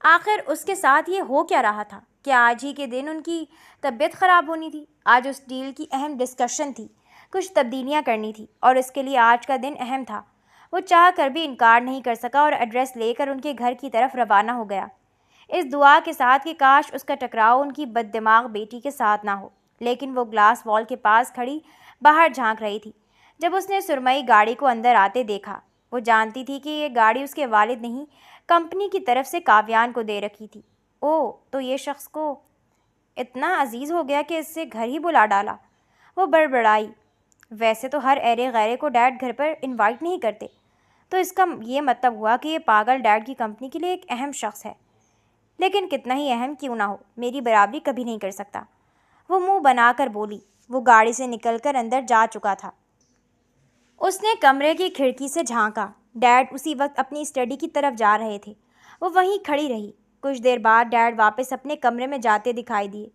آخر اس کے ساتھ یہ ہو کیا رہا تھا؟ کیا آج ہی کے دن ان کی طبیعت خراب ہونی تھی؟ آج اس ڈیل کی اہم ڈسکشن تھی، کچھ تبدیلیاں کرنی تھی، اور اس کے لیے آج کا دن اہم تھا۔ وہ چاہ کر بھی انکار نہیں کر سکا اور ایڈریس لے کر ان کے گھر کی طرف روانہ ہو گیا، اس دعا کے ساتھ کہ کاش اس کا ٹکراؤ ان کی بد دماغ بیٹی کے ساتھ نہ ہو۔ لیکن وہ گلاس وال کے پاس کھڑی باہر جھانک رہی تھی جب اس نے سرمئی گاڑی کو اندر آتے دیکھا۔ وہ جانتی تھی کہ یہ گاڑی اس کے والد نہیں، کمپنی کی طرف سے کاویان کو دے رکھی تھی۔ اوہ، تو یہ شخص کو اتنا عزیز ہو گیا کہ اس سے گھر ہی بلا ڈالا۔ وہ بڑبڑائی، ویسے تو ہر ایرے غیرے کو ڈیڈ گھر پر انوائٹ نہیں کرتے، تو اس کا یہ مطلب ہوا کہ یہ پاگل ڈیڈ کی کمپنی کے لیے ایک اہم شخص ہے، لیکن کتنا ہی اہم کیوں نہ ہو، میری برابری کبھی نہیں کر سکتا۔ وہ منہ بنا کر بولی۔ وہ گاڑی سے نکل کر اندر جا چکا تھا۔ اس نے کمرے کی کھڑکی سے جھانکا۔ ڈیڈ اسی وقت اپنی اسٹڈی کی طرف جا رہے تھے۔ وہ وہیں کھڑی رہی۔ کچھ دیر بعد ڈیڈ واپس اپنے کمرے میں جاتے دکھائی دیے۔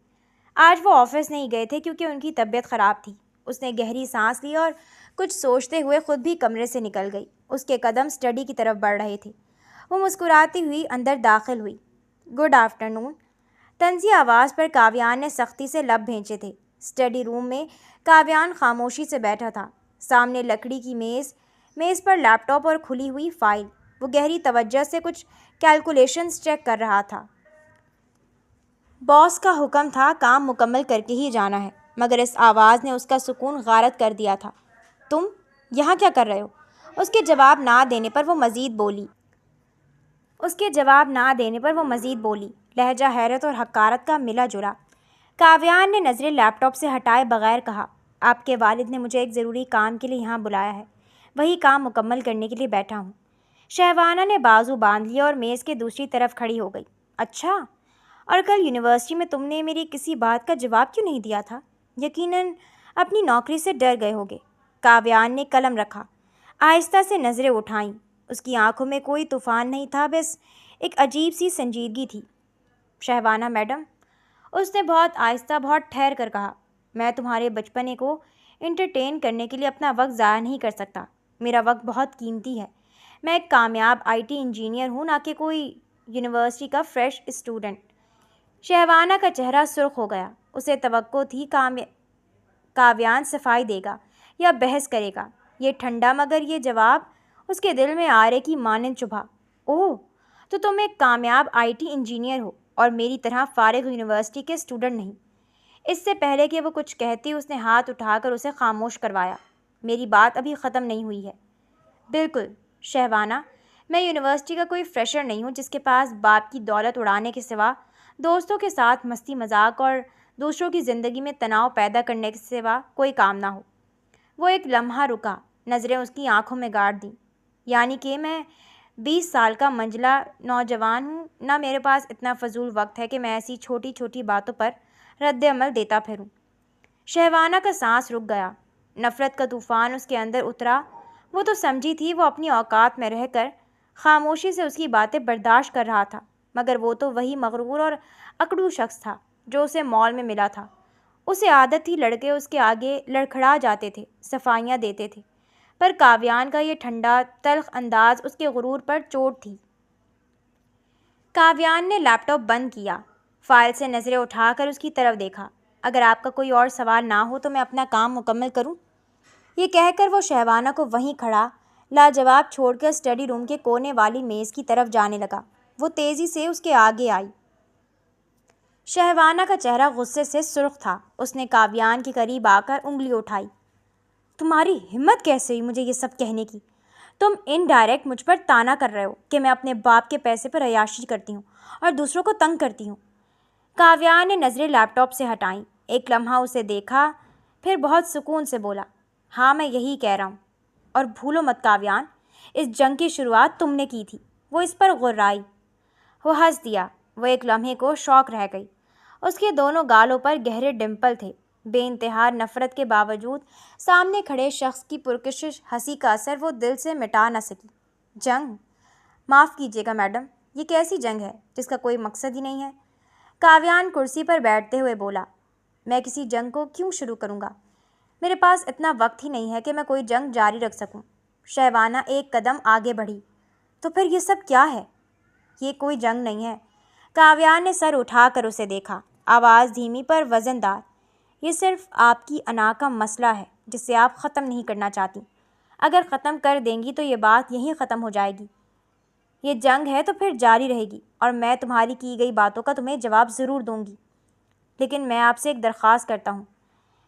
آج وہ آفس نہیں گئے تھے کیونکہ ان کی طبیعت خراب تھی۔ اس نے گہری سانس لی اور کچھ سوچتے ہوئے خود بھی کمرے سے نکل گئی۔ اس کے قدم اسٹڈی کی طرف بڑھ رہے تھے۔ وہ مسکراتی ہوئی اندر داخل ہوئی۔ گڈ آفٹرنون، طنزی آواز پر کاویان نے سختی سے لب بھینچے تھے۔ اسٹڈی روم میں کاویان خاموشی سے بیٹھا تھا۔ سامنے لکڑی کی میز پر لیپ ٹاپ اور کھلی ہوئی فائل۔ وہ گہری توجہ سے کچھ کیلکولیشنز چیک کر رہا تھا۔ باس کا حکم تھا کام مکمل کر کے ہی جانا ہے، مگر اس آواز نے اس کا سکون غارت کر دیا تھا۔ تم یہاں کیا کر رہے ہو؟ اس کے جواب نہ دینے پر وہ مزید بولی، لہجہ حیرت اور حقارت کا ملا جلا۔ کاویان نے نظریں لیپ ٹاپ سے ہٹائے بغیر کہا، آپ کے والد نے مجھے ایک ضروری کام کے لیے یہاں بلایا ہے، وہی کام مکمل کرنے کے لیے بیٹھا ہوں۔ شہوانہ نے بازو باندھ لیا اور میز کے دوسری طرف کھڑی ہو گئی۔ اچھا، اور کل یونیورسٹی میں تم نے میری کسی بات کا جواب کیوں نہیں دیا تھا؟ یقیناً اپنی نوکری سے ڈر گئے ہوگے۔ کاویان نے قلم رکھا، آہستہ سے نظریں اٹھائیں۔ اس کی آنکھوں میں کوئی طوفان نہیں تھا، بس ایک عجیب سی سنجیدگی تھی۔ شہوانہ میڈم، اس نے بہت آہستہ، بہت ٹھہر کر کہا، میں تمہارے بچپنے کو انٹرٹین کرنے کے لیے اپنا وقت ضائع نہیں کر سکتا۔ میرا وقت بہت قیمتی ہے۔ میں ایک کامیاب IT انجینئر ہوں، نہ کہ کوئی یونیورسٹی کا فریش اسٹوڈنٹ۔ شہوانہ کا چہرہ سرخ ہو گیا۔ اسے توقع تھی کاویان صفائی دے گا یا بحث کرے گا۔ یہ ٹھنڈا مگر یہ جواب اس کے دل میں آرے کی مانند چبھا۔ اوہ، تو تم ایک کامیاب IT انجینئر ہو اور میری طرح فارغ یونیورسٹی کے اسٹوڈنٹ نہیں۔ اس سے پہلے کہ وہ کچھ کہتی اس نے ہاتھ اٹھا کر اسے خاموش کروایا۔ میری بات ابھی ختم نہیں ہوئی ہے۔ بالکل شہوانہ، میں یونیورسٹی کا کوئی فریشر نہیں ہوں جس کے پاس باپ کی دولت اڑانے کے سوا، دوستوں کے ساتھ مستی مذاق اور دوسروں کی زندگی میں تناؤ پیدا کرنے کے سوا کوئی کام نہ ہو۔ وہ ایک لمحہ رکا، نظریں اس کی آنکھوں میں گاڑ دیں۔ یعنی کہ میں 20 سال کا منجلا نوجوان ہوں، نہ میرے پاس اتنا فضول وقت ہے کہ میں ایسی چھوٹی چھوٹی باتوں پر رد عمل دیتا پھروں۔ شہوانہ کا سانس رک گیا۔ نفرت کا طوفان اس کے اندر اترا۔ وہ تو سمجھی تھی وہ اپنی اوقات میں رہ کر خاموشی سے اس کی باتیں برداشت کر رہا تھا، مگر وہ تو وہی مغرور اور اکڑو شخص تھا جو اسے مال میں ملا تھا۔ اسے عادت تھی لڑکے اس کے آگے لڑکھڑا جاتے تھے، صفائیاں دیتے تھے، پر کاویان کا یہ ٹھنڈا تلخ انداز اس کے غرور پر چوٹ تھی۔ کاویان نے لیپ ٹاپ بند کیا، فائل سے نظریں اٹھا کر اس کی طرف دیکھا۔ اگر آپ کا کوئی اور سوال نہ ہو تو میں اپنا کام مکمل کروں؟ یہ کہہ کر وہ شہوانہ کو وہیں کھڑا لاجواب چھوڑ کر اسٹڈی روم کے کونے والی میز کی طرف جانے لگا۔ وہ تیزی سے اس کے آگے آئی۔ شہوانہ کا چہرہ غصے سے سرخ تھا۔ اس نے کاویان کے قریب آ کر انگلی اٹھائی۔ تمہاری ہمت کیسے ہوئی مجھے یہ سب کہنے کی؟ تم انڈائریکٹ مجھ پر طعنہ کر رہے ہو کہ میں اپنے باپ کے پیسے پر عیاشی کرتی ہوں اور دوسروں کو تنگ کرتی ہوں۔ کاویان نے نظریں لیپ ٹاپ سے ہٹائیں، ایک لمحہ اسے دیکھا، پھر بہت سکون سے بولا، ہاں میں یہی کہہ رہا ہوں۔ اور بھولو مت کاویان، اس جنگ کی شروعات تم نے کی تھی۔ وہ اس پر غرائی۔ وہ ہنس دیا۔ وہ ایک لمحے کو شوق رہ گئی۔ اس کے دونوں گالوں پر گہرے ڈمپل تھے۔ بے انتہا نفرت کے باوجود سامنے کھڑے شخص کی پرکشش ہنسی کا اثر وہ دل سے مٹا نہ سکی۔ جنگ؟ معاف کیجیے گا میڈم، یہ کیسی جنگ ہے جس کا کوئی مقصد ہی نہیں ہے؟ کاویان کرسی پر بیٹھتے ہوئے بولا، میں کسی جنگ کو کیوں شروع کروں گا؟ میرے پاس اتنا وقت ہی نہیں ہے کہ میں کوئی جنگ جاری رکھ سکوں۔ شہوانہ ایک قدم آگے بڑھی۔ تو پھر یہ سب کیا ہے؟ یہ کوئی جنگ نہیں ہے۔ کاویان نے سر اٹھا کر اسے دیکھا، آواز دھیمی پر وزن دار۔ یہ صرف آپ کی انا کا مسئلہ ہے جسے آپ ختم نہیں کرنا چاہتی۔ اگر ختم کر دیں گی تو یہ بات یہیں ختم ہو جائے گی۔ یہ جنگ ہے تو پھر جاری رہے گی اور میں تمہاری کی گئی باتوں کا تمہیں جواب ضرور دوں گی، لیکن میں آپ سے ایک درخواست کرتا ہوں،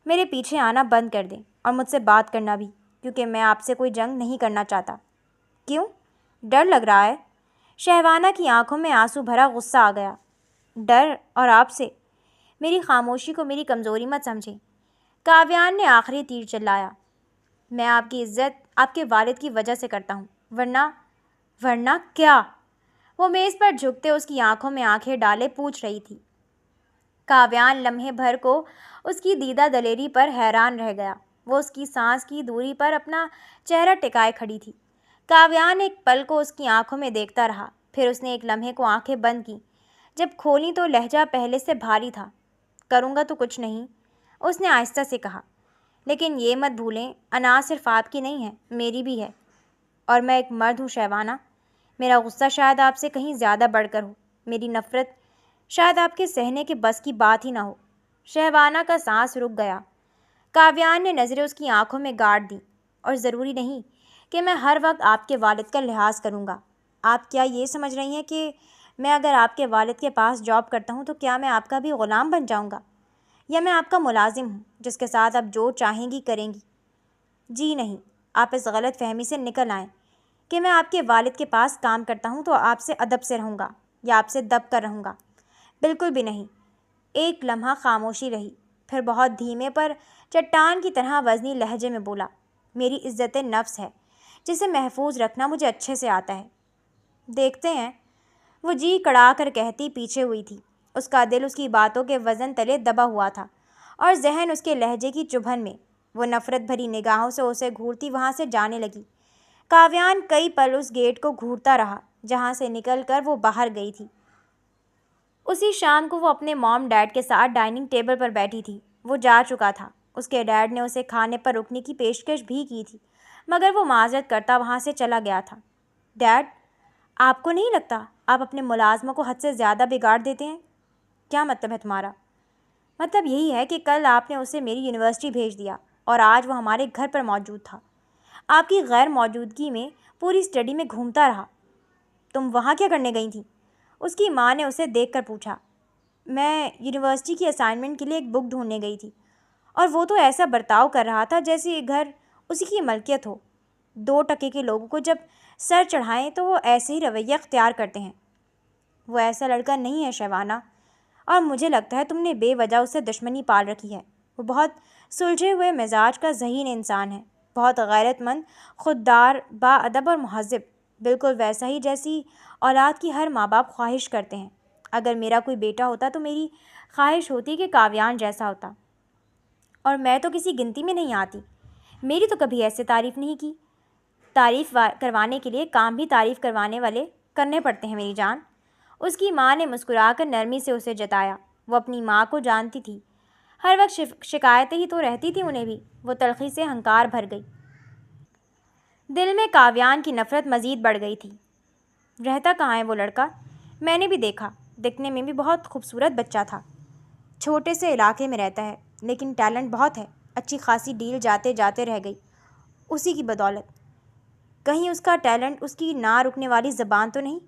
میرے پیچھے آنا بند کر دیں اور مجھ سے بات کرنا بھی، کیونکہ میں آپ سے کوئی جنگ نہیں کرنا چاہتا۔ کیوں؟ ڈر لگ رہا ہے؟ شہوانہ کی آنکھوں میں آنسو بھرا غصہ آ گیا۔ ڈر؟ اور آپ سے؟ میری خاموشی کو میری کمزوری مت سمجھیں۔ کاویان نے آخری تیر چلایا۔ میں آپ کی عزت آپ کے والد کی وجہ سے کرتا ہوں، ورنہ کیا؟ وہ میز پر جھکتے اس کی آنکھوں میں آنکھیں ڈالے پوچھ رہی تھی۔ کاویان لمحے بھر کو اس کی دیدہ دلیری پر حیران رہ گیا۔ وہ اس کی سانس کی دوری پر اپنا چہرہ ٹکائے کھڑی تھی۔ کاویان ایک پل کو اس کی آنکھوں میں دیکھتا رہا، پھر اس نے ایک لمحے کو آنکھیں بند کیں۔ جب کھولیں تو لہجہ پہلے سے بھاری تھا۔ کروں گا تو کچھ نہیں، اس نے آہستہ سے کہا، لیکن یہ مت بھولیں انا صرف آپ کی نہیں ہے، میری بھی ہے، اور میں ایک مرد ہوں شہوانہ۔ میرا غصہ شاید آپ سے کہیں زیادہ بڑھ کر ہو، میری نفرت شاید آپ کے سہنے کے بس کی بات ہی نہ ہو۔ شہوانہ کا سانس رک گیا۔ کاویان نے نظریں اس کی آنکھوں میں گاڑ دیں۔ اور ضروری نہیں کہ میں ہر وقت آپ کے والد کا لحاظ کروں گا۔ آپ کیا یہ سمجھ رہی ہیں کہ میں اگر آپ کے والد کے پاس جاب کرتا ہوں تو کیا میں آپ کا بھی غلام بن جاؤں گا، یا میں آپ کا ملازم ہوں جس کے ساتھ آپ جو چاہیں گی کریں گی؟ جی نہیں، آپ اس غلط فہمی سے نکل آئیں کہ میں آپ کے والد کے پاس کام کرتا ہوں تو آپ سے ادب سے رہوں گا یا آپ سے دب کر رہوں گا۔ بالکل بھی نہیں۔ ایک لمحہ خاموشی رہی، پھر بہت دھیمے پر چٹان کی طرح وزنی لہجے میں بولا، میری عزت نفس ہے جسے محفوظ رکھنا مجھے اچھے سے آتا ہے۔ دیکھتے ہیں، وہ جی کڑا کر کہتی پیچھے ہوئی تھی۔ اس کا دل اس کی باتوں کے وزن تلے دبا ہوا تھا اور ذہن اس کے لہجے کی چبھن میں۔ وہ نفرت بھری نگاہوں سے اسے گھورتی وہاں سے جانے لگی۔ کاویان کئی پل اس گیٹ کو گھورتا رہا جہاں سے نکل کر وہ باہر گئی تھی۔ اسی شام کو وہ اپنے موم ڈیڈ کے ساتھ ڈائننگ ٹیبل پر بیٹھی تھی۔ وہ جا چکا تھا۔ اس کے ڈیڈ نے اسے کھانے پر رکنے کی پیشکش بھی کی تھی، مگر وہ معذرت کرتا وہاں سے چلا گیا تھا۔ ڈیڈ، آپ کو نہیں لگتا آپ اپنے ملازموں کو حد سے زیادہ بگاڑ دیتے ہیں؟ کیا مطلب ہے تمہارا؟ مطلب یہی ہے کہ کل آپ نے اسے میری یونیورسٹی بھیج دیا اور آج وہ ہمارے گھر پر موجود تھا۔ آپ کی غیر موجودگی میں پوری اسٹڈی میں گھومتا رہا۔ تم وہاں کیا کرنے گئی تھی؟ اس کی ماں نے اسے دیکھ کر پوچھا۔ میں یونیورسٹی کی اسائنمنٹ کے لیے ایک بک ڈھونڈنے گئی تھی، اور وہ تو ایسا برتاؤ کر رہا تھا جیسے یہ گھر اسی کی ملکیت ہو۔ 2 کے لوگوں کو جب سر چڑھائیں تو وہ ایسے ہی رویہ اختیار کرتے ہیں۔ وہ ایسا لڑکا نہیں ہے شہوانہ، اور مجھے لگتا ہے تم نے بے وجہ اسے دشمنی پال رکھی ہے۔ وہ بہت سلجھے ہوئے مزاج کا ذہین انسان ہے، بہت غیرت مند، خوددار، با ادب اور مہذب، بالکل ویسا ہی جیسی اولاد کی ہر ماں باپ خواہش کرتے ہیں۔ اگر میرا کوئی بیٹا ہوتا تو میری خواہش ہوتی کہ کاویان جیسا ہوتا، اور میں تو کسی گنتی میں نہیں آتی۔ میری تو کبھی ایسے تعریف نہیں کی۔ تعریف کروانے کے لیے کام بھی تعریف کروانے والے کرنے پڑتے ہیں میری جان۔ اس کی ماں نے مسکرا کر نرمی سے اسے جتایا۔ وہ اپنی ماں کو جانتی تھی، ہر وقت شکایتیں ہی تو رہتی تھی انہیں بھی۔ وہ تلخی سے ہنکار بھر گئی۔ دل میں کاویان کی نفرت مزید بڑھ گئی تھی۔ رہتا کہاں ہے وہ لڑکا؟ میں نے بھی دیکھا، دکھنے میں بھی بہت خوبصورت بچہ تھا۔ چھوٹے سے علاقے میں رہتا ہے، لیکن ٹیلنٹ بہت ہے۔ اچھی خاصی ڈیل جاتے جاتے رہ گئی اسی کی بدولت۔ کہیں اس کا ٹیلنٹ اس کی نہ رکنے والی زبان تو نہیں؟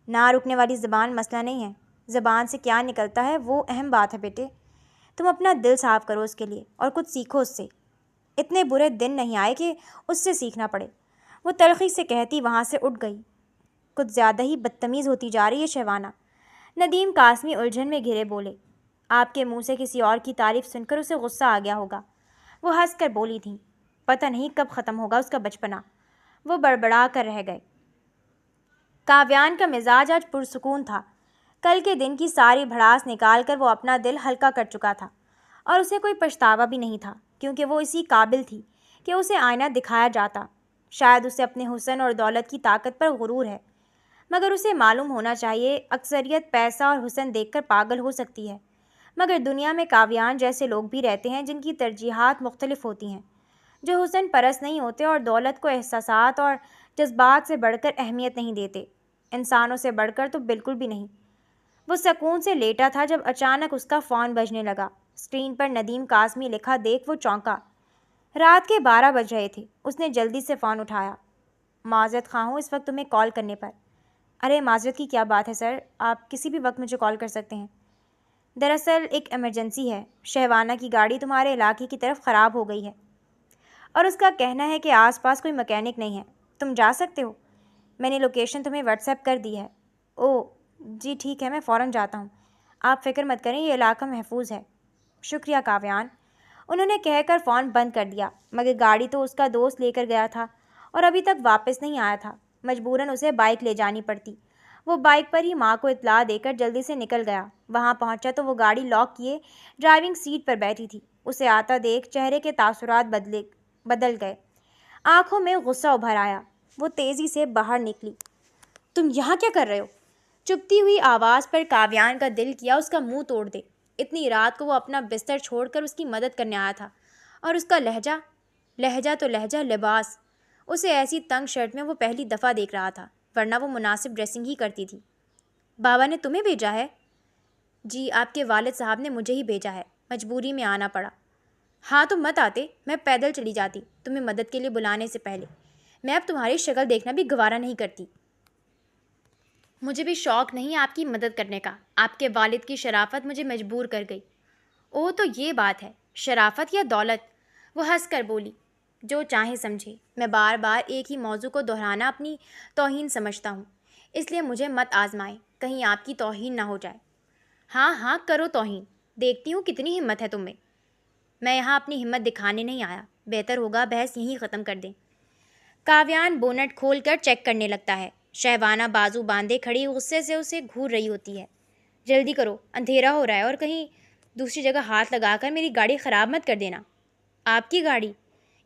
نہ رکنے والی زبان مسئلہ نہیں ہے، زبان سے کیا نکلتا ہے وہ اہم بات ہے بیٹے۔ تم اپنا دل صاف کرو اس کے لیے اور کچھ سیکھو اس سے۔ اتنے برے دن نہیں آئے کہ اس سے سیکھنا پڑے۔ وہ تلخی سے کہتی وہاں سے اٹھ گئی۔ کچھ زیادہ ہی بدتمیز ہوتی جا رہی ہے شہوانہ، ندیم قاسمی الجھن میں گھرے بولے۔ آپ کے منہ سے کسی اور کی تعریف سن کر اسے غصہ آ گیا ہوگا۔ وہ ہنس کر بولی تھیں، پتہ نہیں کب ختم ہوگا اس کا بچپنا۔ وہ بڑبڑا کر رہ گئے۔ کاویان کا مزاج آج پرسکون تھا۔ کل کے دن کی ساری بھڑاس نکال کر وہ اپنا دل ہلکا کر چکا تھا، اور اسے کوئی پچھتاوا بھی نہیں تھا، کیونکہ وہ اسی قابل تھی کہ اسے آئینہ دکھایا جاتا۔ شاید اسے اپنے حسن اور دولت کی طاقت پر غرور ہے، مگر اسے معلوم ہونا چاہیے اکثریت پیسہ اور حسن دیکھ کر پاگل ہو سکتی ہے، مگر دنیا میں کاویان جیسے لوگ بھی رہتے ہیں جن کی ترجیحات مختلف ہوتی ہیں، جو حسن پرست نہیں ہوتے اور دولت کو احساسات اور جذبات سے بڑھ کر اہمیت نہیں دیتے، انسانوں سے بڑھ کر تو بالکل بھی نہیں۔ وہ سکون سے لیٹا تھا جب اچانک اس کا فون بجنے لگا۔ اسکرین پر ندیم قاسمی لکھا دیکھ وہ چونکا۔ رات کے 12 بج رہے تھے۔ اس نے جلدی سے فون اٹھایا۔ معذرت خواہ ہوں اس وقت تمہیں کال کرنے پر۔ ارے معذرت کی کیا بات ہے سر، آپ کسی بھی وقت مجھے کال کر سکتے ہیں۔ دراصل ایک ایمرجنسی ہے، شہوانہ کی گاڑی تمہارے علاقے کی طرف خراب ہو گئی ہے اور اس کا کہنا ہے کہ آس پاس کوئی مکینک نہیں ہے، تم جا سکتے ہو؟ میں نے لوکیشن تمہیں واٹس ایپ کر دی ہے۔ اوہ جی ٹھیک ہے، میں فوراً جاتا ہوں، آپ فکر مت کریں، یہ علاقہ محفوظ ہے۔ شکریہ کاویان، انہوں نے کہہ کر فون بند کر دیا، مگر گاڑی تو اس کا دوست لے کر گیا تھا اور ابھی تک واپس نہیں آیا تھا، مجبوراً اسے بائک لے جانی پڑتی۔ وہ بائک پر ہی ماں کو اطلاع دے کر جلدی سے نکل گیا۔ وہاں پہنچا تو وہ گاڑی لاک کیے ڈرائیونگ سیٹ پر بیٹھی تھی۔ اسے آتا دیکھ چہرے کے تاثرات بدل گئے، آنکھوں میں غصہ ابھر آیا۔ وہ تیزی سے باہر نکلی۔ تم یہاں کیا کر رہے ہو؟ چپتی ہوئی آواز پر کاویان کا دل کیا اس کا منہ توڑ دے۔ اتنی رات کو وہ اپنا بستر چھوڑ کر اس کی مدد کرنے آیا تھا، اور اس کا لہجہ تو لہجہ، لباس، اسے ایسی تنگ شرٹ میں وہ پہلی دفعہ دیکھ رہا تھا، ورنہ وہ مناسب ڈریسنگ ہی کرتی تھی۔ بابا نے تمہیں بھیجا ہے؟ جی آپ کے والد صاحب نے مجھے ہی بھیجا ہے، مجبوری میں آنا پڑا۔ ہاں تو مت آتے، میں پیدل چلی جاتی تمہیں مدد کے لیے بلانے سے پہلے۔ میں اب تمہاری شکل دیکھنا بھی گوارا نہیں کرتی۔ مجھے بھی شوق نہیں آپ کی مدد کرنے کا، آپ کے والد کی شرافت مجھے مجبور کر گئی۔ اوہ تو یہ بات ہے، شرافت یا دولت؟ وہ ہنس کر بولی، جو چاہیں سمجھے، میں بار بار ایک ہی موضوع کو دہرانا اپنی توہین سمجھتا ہوں، اس لیے مجھے مت آزمائیں، کہیں آپ کی توہین نہ ہو جائے۔ ہاں ہاں کرو توہین، دیکھتی ہوں کتنی ہمت ہے تم میں۔ میں یہاں اپنی ہمت دکھانے نہیں آیا، بہتر ہوگا بحث یہیں ختم کر دیں۔ کاویان بونٹ کھول کر چیک کرنے لگتا ہے۔ شہوانہ بازو باندھے کھڑی غصے سے اسے گھور رہی ہوتی ہے۔ جلدی کرو، اندھیرا ہو رہا ہے، اور کہیں دوسری جگہ ہاتھ لگا کر میری گاڑی خراب مت کر دینا۔ آپ کی گاڑی؟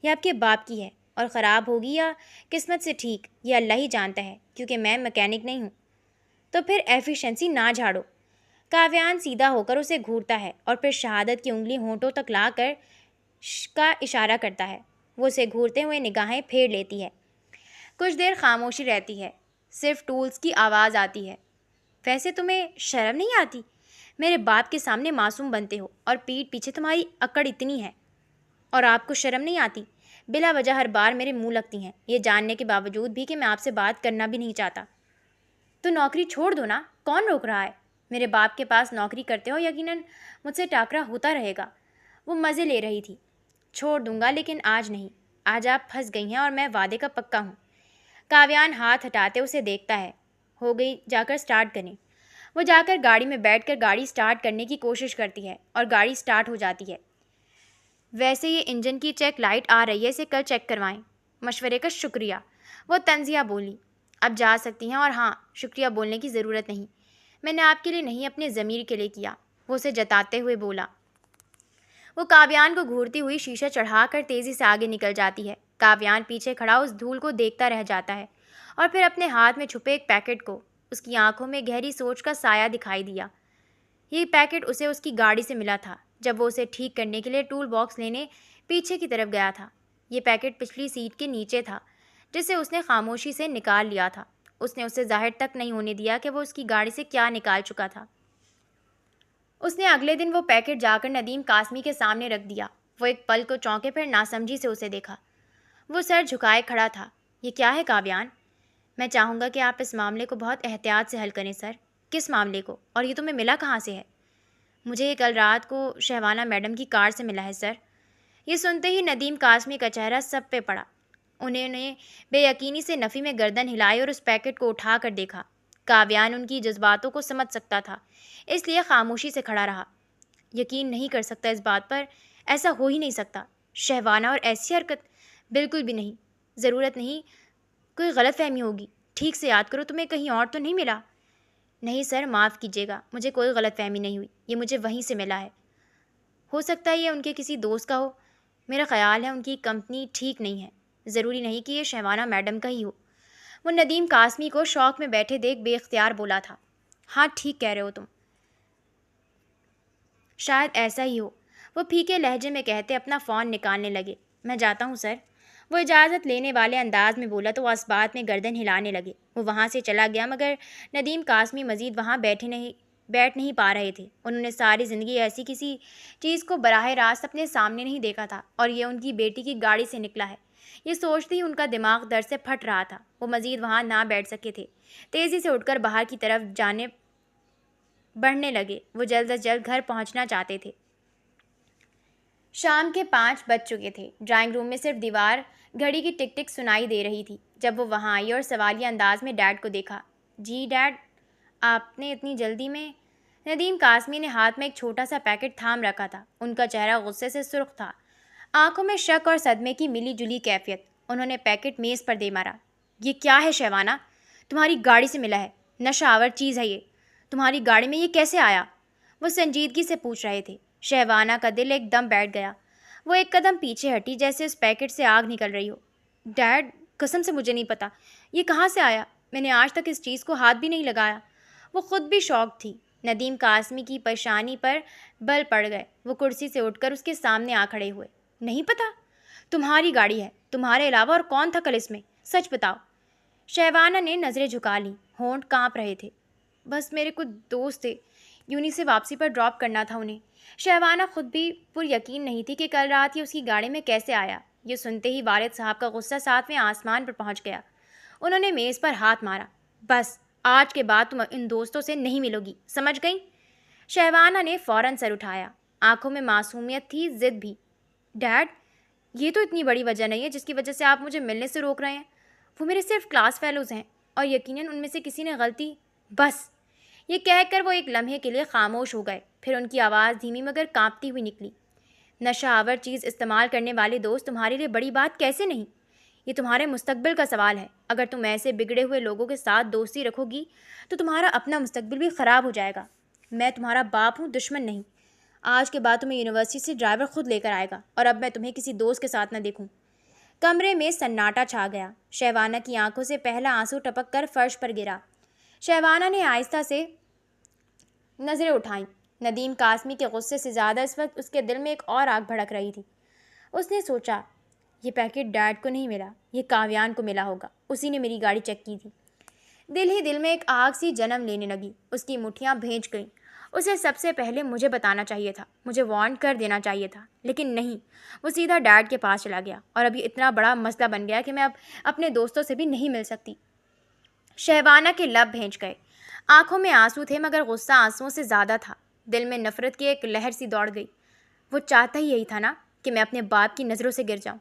یہ آپ کے باپ کی ہے، اور خراب ہوگی یا قسمت سے ٹھیک یہ اللہ ہی جانتا ہے، کیونکہ میں میکینک نہیں ہوں۔ تو پھر ایفیشنسی نہ جھاڑو۔ کاویان سیدھا ہو کر اسے گھورتا ہے اور پھر شہادت کی انگلی ہونٹوں تک لا کر کا اشارہ کرتا ہے۔ وہ اسے گھورتے ہوئے نگاہیں پھیر لیتی ہے۔ کچھ دیر خاموشی رہتی ہے، صرف ٹولز کی آواز آتی ہے۔ ویسے تمہیں شرم نہیں آتی؟ میرے باپ کے سامنے معصوم بنتے ہو اور پیٹھ پیچھے تمہاری اکڑ اتنی ہے، اور آپ کو شرم نہیں آتی؟ بلا وجہ ہر بار میرے منہ لگتی ہیں، یہ جاننے کے باوجود بھی کہ میں آپ سے بات کرنا بھی نہیں چاہتا۔ تو نوکری چھوڑ دو نا، کون روک رہا ہے؟ میرے باپ کے پاس نوکری کرتے ہو، یقیناً مجھ سے ٹاکرا ہوتا رہے گا۔ وہ مزے لے رہی تھی۔ چھوڑ دوں گا لیکن آج نہیں، آج آپ پھنس گئی ہیں اور میں وعدے کا پکا ہوں۔ کاویان ہاتھ ہٹاتے اسے دیکھتا ہے۔ ہو گئی، جا کر سٹارٹ کریں۔ وہ جا کر گاڑی میں بیٹھ کر گاڑی سٹارٹ کرنے کی کوشش کرتی ہے اور گاڑی سٹارٹ ہو جاتی ہے۔ ویسے یہ انجن کی چیک لائٹ آ رہی ہے، اسے کل چیک کروائیں۔ مشورے کا شکریہ، وہ طنزیہ بولی۔ اب جا سکتی ہیں، اور ہاں، شکریہ بولنے کی ضرورت نہیں، میں نے آپ کے لیے نہیں اپنے ضمیر کے لیے کیا، وہ اسے جتاتے ہوئے بولا۔ وہ کاویان کو گھورتی ہوئی شیشہ چڑھا کر تیزی سے آگے نکل جاتی ہے۔ کاویان پیچھے کھڑا اس دھول کو دیکھتا رہ جاتا ہے اور پھر اپنے ہاتھ میں چھپے ایک پیکٹ کو۔ اس کی آنکھوں میں گہری سوچ کا سایہ دکھائی دیا۔ یہ پیکٹ اسے اس کی گاڑی سے ملا تھا جب وہ اسے ٹھیک کرنے کے لیے ٹول باکس لینے پیچھے کی طرف گیا تھا۔ یہ پیکٹ پچھلی سیٹ کے نیچے تھا، جسے اس نے خاموشی سے نکال لیا تھا۔ اس نے اسے ظاہر تک نہیں ہونے دیا کہ وہ اس کی گاڑی سے کیا نکال چکا تھا۔ اس نے اگلے دن وہ پیکٹ جا کر ندیم قاسمی کے سامنے رکھ دیا۔ وہ ایک پل کو چونکے، پھر ناسمجھی سے اسے دیکھا۔ وہ سر جھکائے کھڑا تھا۔ یہ کیا ہے کاویان؟ میں چاہوں گا کہ آپ اس معاملے کو بہت احتیاط سے حل کریں سر۔ کس معاملے کو؟ اور یہ تمہیں ملا کہاں سے ہے؟ مجھے یہ کل رات کو شہوانہ میڈم کی کار سے ملا ہے سر۔ یہ سنتے ہی ندیم قاسمی کا چہرہ سب پہ پڑا۔ انہوں نے بے یقینی سے نفی میں گردن ہلائی اور اس پیکٹ کو اٹھا کر دیکھا۔ کاویان ان کی جذباتوں کو سمجھ سکتا تھا، اس لیے خاموشی سے کھڑا رہا۔ یقین نہیں کر سکتا اس بات پر، ایسا ہو ہی نہیں سکتا۔ شہوانہ اور ایسی حرکت؟ بالکل بھی نہیں، ضرورت نہیں، کوئی غلط فہمی ہوگی۔ ٹھیک سے یاد کرو، تمہیں کہیں اور تو نہیں ملا؟ نہیں سر، معاف کیجیے گا، مجھے کوئی غلط فہمی نہیں ہوئی، یہ مجھے وہیں سے ملا ہے۔ ہو سکتا ہے یہ ان کے کسی دوست کا ہو، میرا خیال ہے ان کی کمپنی ٹھیک نہیں ہے، ضروری نہیں کہ یہ شہوانہ میڈم کا ہی ہو۔ وہ ندیم قاسمی کو شوق میں بیٹھے دیکھ بے اختیار بولا تھا۔ ہاں ٹھیک کہہ رہے ہو تم، شاید ایسا ہی ہو، وہ پھیکے لہجے میں کہتے اپنا فون نکالنے لگے۔ میں جاتا ہوں سر، وہ اجازت لینے والے انداز میں بولا تو وہ اسبات میں گردن ہلانے لگے۔ وہ وہاں سے چلا گیا مگر ندیم قاسمی مزید وہاں بیٹھ نہیں پا رہے تھے۔ انہوں نے ساری زندگی ایسی کسی چیز کو براہ راست اپنے سامنے نہیں دیکھا تھا، اور یہ ان کی بیٹی کی گاڑی سے نکلا ہے۔ یہ سوچتے ہی ان کا دماغ درد سے پھٹ رہا تھا۔ وہ مزید وہاں نہ بیٹھ سکے تھے، تیزی سے اٹھ کر باہر کی طرف بڑھنے لگے۔ وہ جلد از جلد گھر پہنچنا چاہتے تھے۔ شام کے 5 بج چکے تھے۔ ڈرائنگ روم میں صرف دیوار گھڑی کی ٹک ٹک سنائی دے رہی تھی جب وہ وہاں آئی اور سوالیہ انداز میں ڈیڈ کو دیکھا۔ جی ڈیڈ، آپ نے اتنی جلدی میں؟ ندیم قاسمی نے ہاتھ میں ایک چھوٹا سا پیکٹ تھام رکھا تھا۔ ان کا چہرہ غصے سے سرخ تھا، آنکھوں میں شک اور صدمے کی ملی جلی کیفیت۔ انہوں نے پیکٹ میز پر دے مارا۔ یہ کیا ہے شیوانہ؟ تمہاری گاڑی سے ملا ہے، نشہ آور چیز ہے یہ، تمہاری گاڑی میں یہ کیسے آیا؟ وہ سنجیدگی سے پوچھ رہے تھے۔ شیوانہ کا دل ایک دم بیٹھ گیا۔ وہ ایک قدم پیچھے ہٹی جیسے اس پیکٹ سے آگ نکل رہی ہو۔ ڈیڈ، قسم سے مجھے نہیں پتا یہ کہاں سے آیا، میں نے آج تک اس چیز کو ہاتھ بھی نہیں لگایا۔ وہ خود بھی شاک تھی۔ ندیم قاسمی کی پیشانی پر بل پڑ گئے۔ وہ کرسی سے اٹھ کر اس کے سامنے آ کھڑے ہوئے۔ نہیں پتا؟ تمہاری گاڑی ہے، تمہارے علاوہ اور کون تھا کل اس میں؟ سچ بتاؤ۔ شیوانہ نے نظریں جھکا لیں، ہونٹ کانپ رہے تھے۔ بس میرے کچھ دوست تھے، یونی سے واپسی پر ڈراپ کرنا تھا انہیں۔ شیوانہ خود بھی پر یقین نہیں تھی کہ کل رات ہی اس کی گاڑی میں کیسے آیا۔ یہ سنتے ہی والد صاحب کا غصہ 7ویں آسمان پر پہنچ گیا۔ انہوں نے میز پر ہاتھ مارا۔ بس آج کے بعد تم ان دوستوں سے نہیں ملو گی، سمجھ گئی؟ شیوانہ نے فوراً سر اٹھایا، آنکھوں میں معصومیت تھی، ضد بھی۔ ڈیڈ، یہ تو اتنی بڑی وجہ نہیں ہے جس کی وجہ سے آپ مجھے ملنے سے روک رہے ہیں۔ وہ میرے صرف کلاس فیلوز ہیں اور یقیناً ان میں سے کسی نے غلطی۔ بس، یہ کہہ کر وہ ایک لمحے کے لیے خاموش ہو گئے، پھر ان کی آواز دھیمی مگر کانپتی ہوئی نکلی۔ نشہ آور چیز استعمال کرنے والے دوست تمہارے لیے بڑی بات کیسے نہیں؟ یہ تمہارے مستقبل کا سوال ہے۔ اگر تم ایسے بگڑے ہوئے لوگوں کے ساتھ دوستی رکھو گی تو تمہارا اپنا مستقبل بھی خراب ہو جائے گا۔ میں تمہارا باپ ہوں، دشمن نہیں۔ آج کے بعد تمہیں یونیورسٹی سے ڈرائیور خود لے کر آئے گا، اور اب میں تمہیں کسی دوست کے ساتھ نہ دیکھوں۔ کمرے میں سناٹا چھا گیا۔ شیوانہ کی آنکھوں سے پہلا آنسو ٹپک کر فرش پر گرا۔ شیوانہ نے آہستہ سے نظریں اٹھائیں۔ ندیم قاسمی کے غصے سے زیادہ اس وقت اس کے دل میں ایک اور آگ بھڑک رہی تھی۔ اس نے سوچا، یہ پیکٹ ڈیڈ کو نہیں ملا، یہ کاویان کو ملا ہوگا، اسی نے میری گاڑی چیک کی تھی۔ دل ہی دل میں ایک آگ سی جنم لینے لگی۔ اس کی مٹھیاں بھیج گئیں۔ اسے سب سے پہلے مجھے بتانا چاہیے تھا، مجھے وارن کر دینا چاہیے تھا، لیکن نہیں، وہ سیدھا ڈیڈ کے پاس چلا گیا، اور اب یہ اتنا بڑا مسئلہ بن گیا کہ میں اب اپنے دوستوں سے بھی نہیں مل سکتی۔ شیوانہ کے لب بھیج گئے، آنکھوں میں آنسو تھے مگر غصہ آنسوؤں سے زیادہ تھا۔ دل میں نفرت کی ایک لہر سی دوڑ گئی۔ وہ چاہتا ہی یہی تھا نا کہ میں اپنے باپ کی نظروں سے گر جاؤں۔